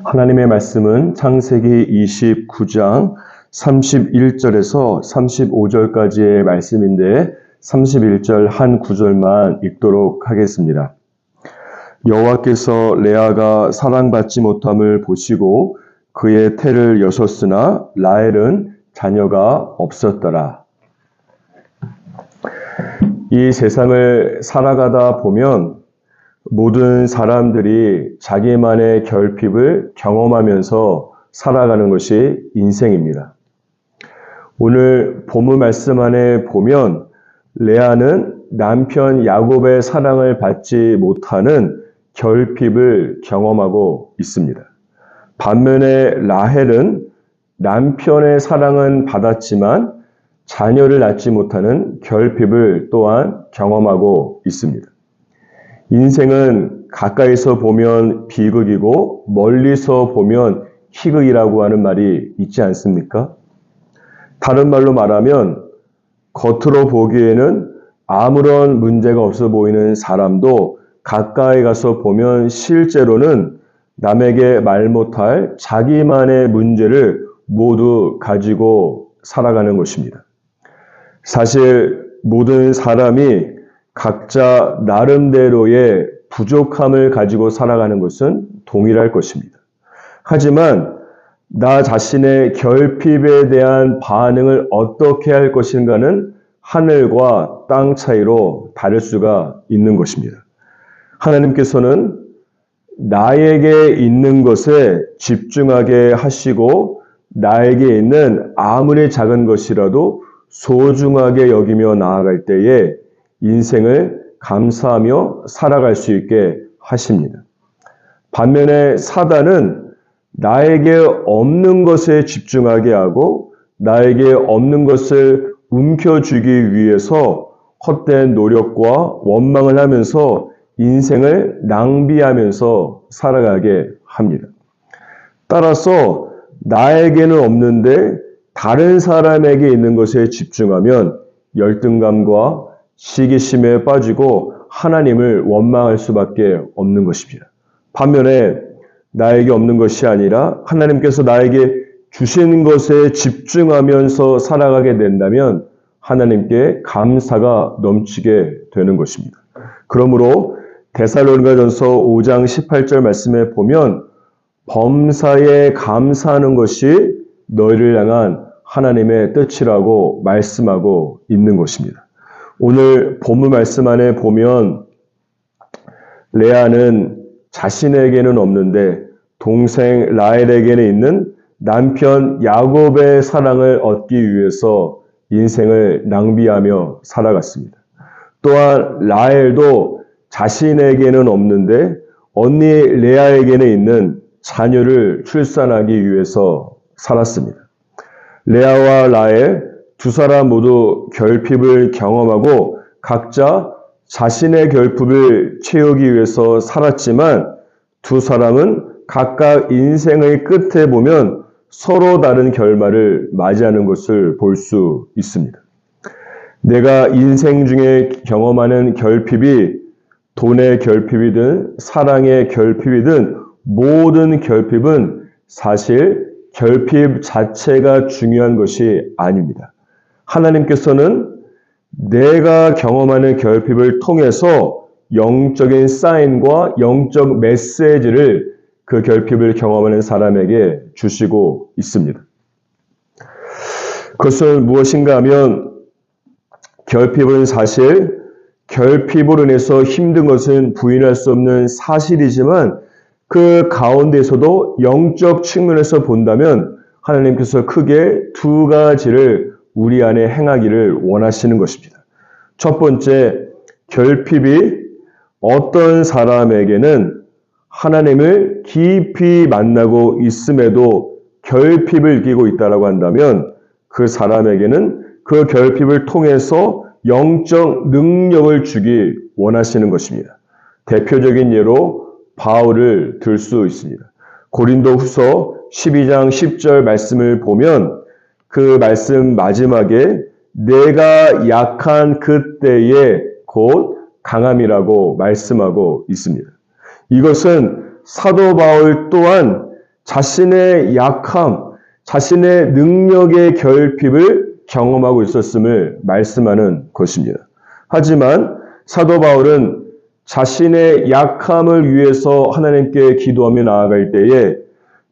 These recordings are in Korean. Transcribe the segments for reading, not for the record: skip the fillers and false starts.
하나님의 말씀은 창세기 29장 31절에서 35절까지의 말씀인데 31절 한 구절만 읽도록 하겠습니다. 여호와께서 레아가 사랑받지 못함을 보시고 그의 태를 여셨으나 라헬은 자녀가 없었더라. 이 세상을 살아가다 보면 모든 사람들이 자기만의 결핍을 경험하면서 살아가는 것이 인생입니다. 오늘 본문 말씀 안에 보면 레아는 남편 야곱의 사랑을 받지 못하는 결핍을 경험하고 있습니다. 반면에 라헬은 남편의 사랑은 받았지만 자녀를 낳지 못하는 결핍을 또한 경험하고 있습니다. 인생은 가까이서 보면 비극이고 멀리서 보면 희극이라고 하는 말이 있지 않습니까? 다른 말로 말하면 겉으로 보기에는 아무런 문제가 없어 보이는 사람도 가까이 가서 보면 실제로는 남에게 말 못할 자기만의 문제를 모두 가지고 살아가는 것입니다. 사실 모든 사람이 각자 나름대로의 부족함을 가지고 살아가는 것은 동일할 것입니다. 하지만 나 자신의 결핍에 대한 반응을 어떻게 할 것인가는 하늘과 땅 차이로 다를 수가 있는 것입니다. 하나님께서는 나에게 있는 것에 집중하게 하시고 나에게 있는 아무리 작은 것이라도 소중하게 여기며 나아갈 때에 인생을 감사하며 살아갈 수 있게 하십니다. 반면에 사단은 나에게 없는 것에 집중하게 하고 나에게 없는 것을 움켜쥐기 위해서 헛된 노력과 원망을 하면서 인생을 낭비하면서 살아가게 합니다. 따라서 나에게는 없는데 다른 사람에게 있는 것에 집중하면 열등감과 시기심에 빠지고 하나님을 원망할 수밖에 없는 것입니다. 반면에 나에게 없는 것이 아니라 하나님께서 나에게 주신 것에 집중하면서 살아가게 된다면 하나님께 감사가 넘치게 되는 것입니다. 그러므로 데살로니가전서 5장 18절 말씀에 보면 범사에 감사하는 것이 너희를 향한 하나님의 뜻이라고 말씀하고 있는 것입니다. 오늘 본문 말씀 안에 보면 레아는 자신에게는 없는데 동생 라헬에게는 있는 남편 야곱의 사랑을 얻기 위해서 인생을 낭비하며 살아갔습니다. 또한 라헬도 자신에게는 없는데 언니 레아에게는 있는 자녀를 출산하기 위해서 살았습니다. 레아와 라헬 두 사람 모두 결핍을 경험하고 각자 자신의 결핍을 채우기 위해서 살았지만 두 사람은 각각 인생의 끝에 보면 서로 다른 결말을 맞이하는 것을 볼 수 있습니다. 내가 인생 중에 경험하는 결핍이 돈의 결핍이든 사랑의 결핍이든 모든 결핍은 사실 결핍 자체가 중요한 것이 아닙니다. 하나님께서는 내가 경험하는 결핍을 통해서 영적인 사인과 영적 메시지를 그 결핍을 경험하는 사람에게 주시고 있습니다. 그것은 무엇인가 하면 결핍은 사실 결핍으로 인해서 힘든 것은 부인할 수 없는 사실이지만 그 가운데서도 영적 측면에서 본다면 하나님께서 크게 두 가지를 우리 안에 행하기를 원하시는 것입니다. 첫 번째, 결핍이 어떤 사람에게는 하나님을 깊이 만나고 있음에도 결핍을 이기고 있다고 한다면 그 사람에게는 그 결핍을 통해서 영적 능력을 주기 원하시는 것입니다. 대표적인 예로 바울을 들 수 있습니다. 고린도후서 12장 10절 말씀을 보면 그 말씀 마지막에 내가 약한 그때에 곧 강함이라고 말씀하고 있습니다. 이것은 사도 바울 또한 자신의 약함, 자신의 능력의 결핍을 경험하고 있었음을 말씀하는 것입니다. 하지만 사도 바울은 자신의 약함을 위해서 하나님께 기도하며 나아갈 때에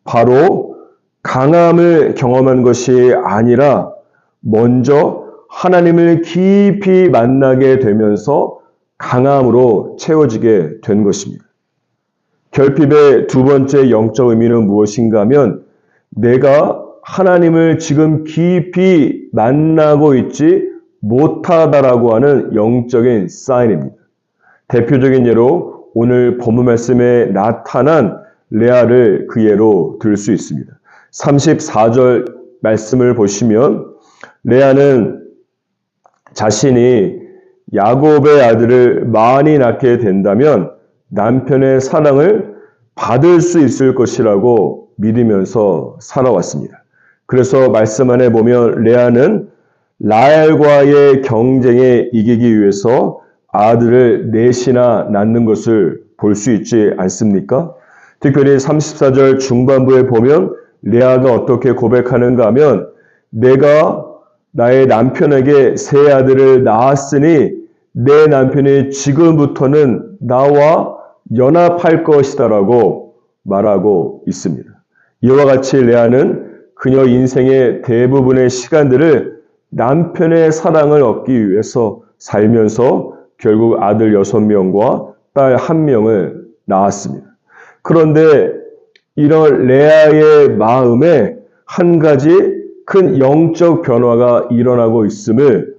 바로 강함을 경험한 것이 아니라 먼저 하나님을 깊이 만나게 되면서 강함으로 채워지게 된 것입니다. 결핍의 두 번째 영적 의미는 무엇인가 하면 내가 하나님을 지금 깊이 만나고 있지 못하다라고 하는 영적인 사인입니다. 대표적인 예로 오늘 본문 말씀에 나타난 레아를 그 예로 들 수 있습니다. 34절 말씀을 보시면 레아는 자신이 야곱의 아들을 많이 낳게 된다면 남편의 사랑을 받을 수 있을 것이라고 믿으면서 살아왔습니다. 그래서 말씀 안에 보면 레아는 라헬과의 경쟁에 이기기 위해서 아들을 넷이나 낳는 것을 볼 수 있지 않습니까? 특별히 34절 중반부에 보면 레아가 어떻게 고백하는가 하면 내가 나의 남편에게 세 아들을 낳았으니 내 남편이 지금부터는 나와 연합할 것이다라고 말하고 있습니다. 이와 같이 레아는 그녀 인생의 대부분의 시간들을 남편의 사랑을 얻기 위해서 살면서 결국 아들 6명과 딸 1명을 낳았습니다. 그런데 이런 레아의 마음에 한 가지 큰 영적 변화가 일어나고 있음을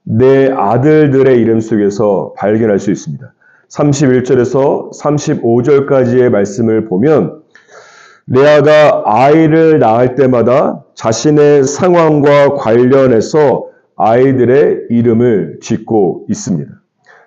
내 아들들의 이름 속에서 발견할 수 있습니다. 31절에서 35절까지의 말씀을 보면 레아가 아이를 낳을 때마다 자신의 상황과 관련해서 아이들의 이름을 짓고 있습니다.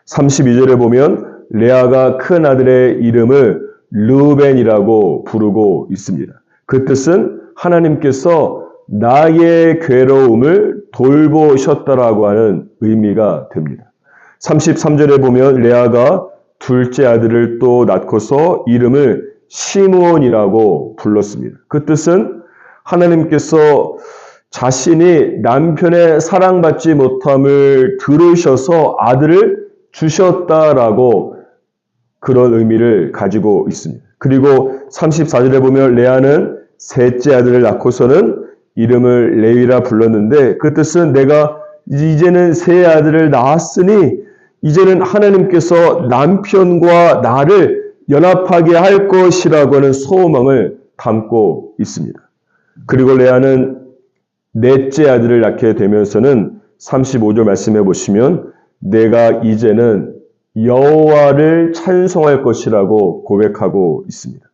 32절에 보면 레아가 큰 아들의 이름을 르벤이라고 부르고 있습니다. 그 뜻은 하나님께서 나의 괴로움을 돌보셨다라고 하는 의미가 됩니다. 33절에 보면 레아가 둘째 아들을 또 낳고서 이름을 시므온이라고 불렀습니다. 그 뜻은 하나님께서 자신이 남편의 사랑받지 못함을 들으셔서 아들을 주셨다라고 그런 의미를 가지고 있습니다. 그리고 34절에 보면 레아는 셋째 아들을 낳고서는 이름을 레위라 불렀는데 그 뜻은 내가 이제는 세 아들을 낳았으니 이제는 하나님께서 남편과 나를 연합하게 할 것이라고 하는 소망을 담고 있습니다. 그리고 레아는 넷째 아들을 낳게 되면서는 35절 말씀해 보시면 내가 이제는 여호와를 찬송할 것이라고 고백하고 있습니다.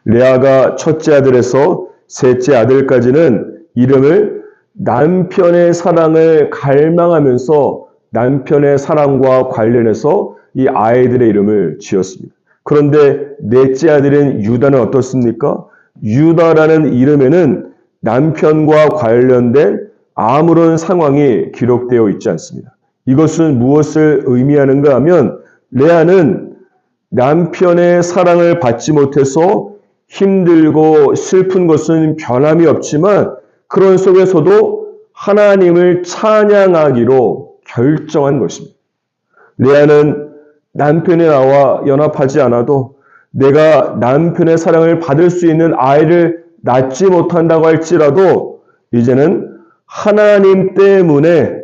레아가 첫째 아들에서 셋째 아들까지는 이름을 남편의 사랑을 갈망하면서 남편의 사랑과 관련해서 이 아이들의 이름을 지었습니다. 그런데 넷째 아들인 유다는 어떻습니까? 유다라는 이름에는 남편과 관련된 아무런 상황이 기록되어 있지 않습니다. 이것은 무엇을 의미하는가 하면 레아는 남편의 사랑을 받지 못해서 힘들고 슬픈 것은 변함이 없지만 그런 속에서도 하나님을 찬양하기로 결정한 것입니다. 레아는 남편이 나와 연합하지 않아도 내가 남편의 사랑을 받을 수 있는 아이를 낳지 못한다고 할지라도 이제는 하나님 때문에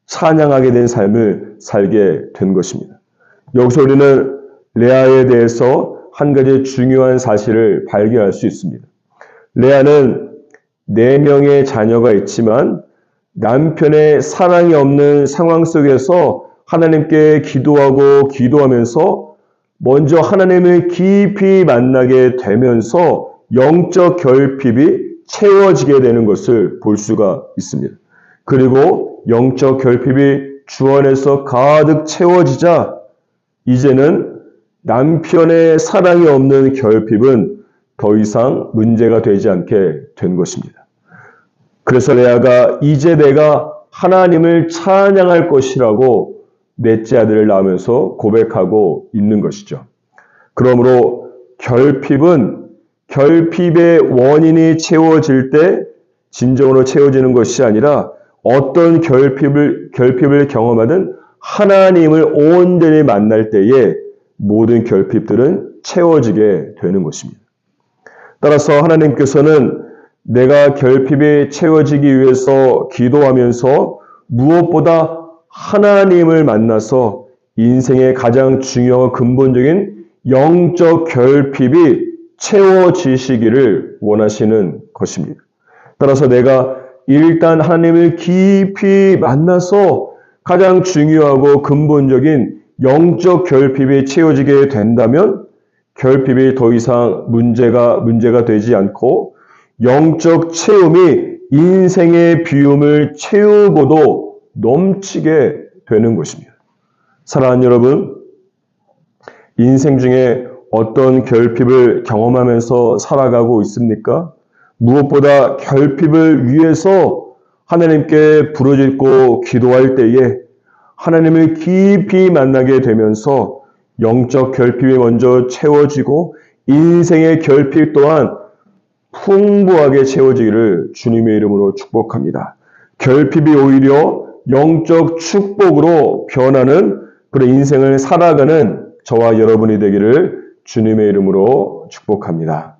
찬양하게 된 삶을 살게 된 것입니다. 여기서 우리는 레아에 대해서 한 가지 중요한 사실을 발견할 수 있습니다. 레아는 4명의 자녀가 있지만 남편의 사랑이 없는 상황 속에서 하나님께 기도하면서 먼저 하나님을 깊이 만나게 되면서 영적 결핍이 채워지게 되는 것을 볼 수가 있습니다. 그리고 영적 결핍이 주 안에서 가득 채워지자 이제는 남편의 사랑이 없는 결핍은 더 이상 문제가 되지 않게 된 것입니다. 그래서 레아가 이제 내가 하나님을 찬양할 것이라고 넷째 아들을 낳으면서 고백하고 있는 것이죠. 그러므로 결핍의 원인이 채워질 때 진정으로 채워지는 것이 아니라 어떤 결핍을 경험하든 하나님을 온전히 만날 때에 모든 결핍들은 채워지게 되는 것입니다. 따라서 하나님께서는 내가 결핍이 채워지기 위해서 기도하면서 무엇보다 하나님을 만나서 인생의 가장 중요한 근본적인 영적 결핍이 채워지시기를 원하시는 것입니다. 따라서 내가 일단 하나님을 깊이 만나서 가장 중요하고 근본적인 영적 결핍이 채워지게 된다면 결핍이 더 이상 문제가 되지 않고 영적 체험이 인생의 비움을 채우고도 넘치게 되는 것입니다. 사랑하는 여러분, 인생 중에 어떤 결핍을 경험하면서 살아가고 있습니까? 무엇보다 결핍을 위해서 하나님께 부르짖고 기도할 때에 하나님을 깊이 만나게 되면서 영적 결핍이 먼저 채워지고 인생의 결핍 또한 풍부하게 채워지기를 주님의 이름으로 축복합니다. 결핍이 오히려 영적 축복으로 변하는 그런 인생을 살아가는 저와 여러분이 되기를 주님의 이름으로 축복합니다.